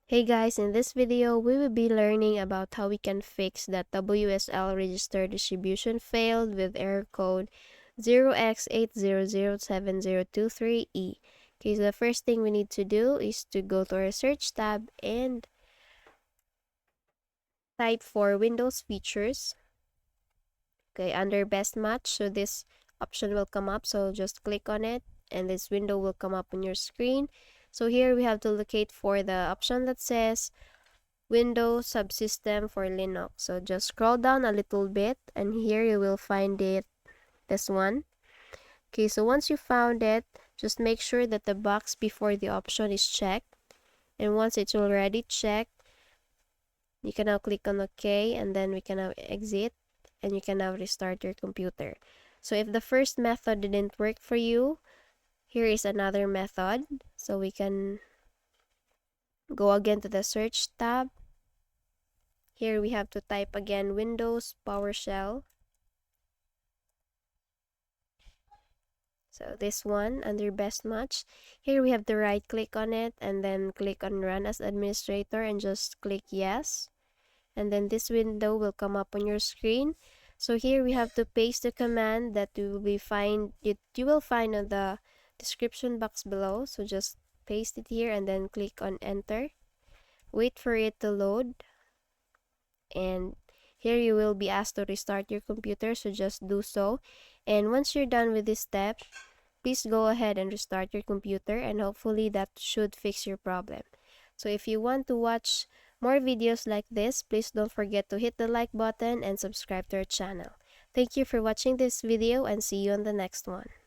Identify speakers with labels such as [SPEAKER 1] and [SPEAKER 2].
[SPEAKER 1] Hey guys, in this video, we will be learning about how we can fix that WSL register distribution failed with error code 0x8007023E. Okay, so the first thing we need to do is to go to our search tab and type for Windows features. Okay, under best match, so this option will come up, so just click on it and this window will come up on your screen. So here we have to locate for the option that says Windows Subsystem for Linux. So just scroll down a little bit and here you will find it, this one. Okay, so once you found it, just make sure that the box before the option is checked. And once it's already checked, you can now click on OK and then we can now exit and you can now restart your computer. So if the first method didn't work for you, here is another method. So we can go again to the search tab. Here we have to type again Windows PowerShell. So this one under best match. Here we have to right click on it and then click on run as administrator and just click yes. And then this window will come up on your screen. So here we have to paste the command that you will find on the description box below. So just paste it here and then click on enter. Wait for it to load. And here you will be asked to restart your computer, so just do so. And once you're done with this step, please go ahead and restart your computer and hopefully that should fix your problem. So if you want to watch more videos like this, please don't forget to hit the like button and subscribe to our channel. Thank you for watching this video and see you on the next one.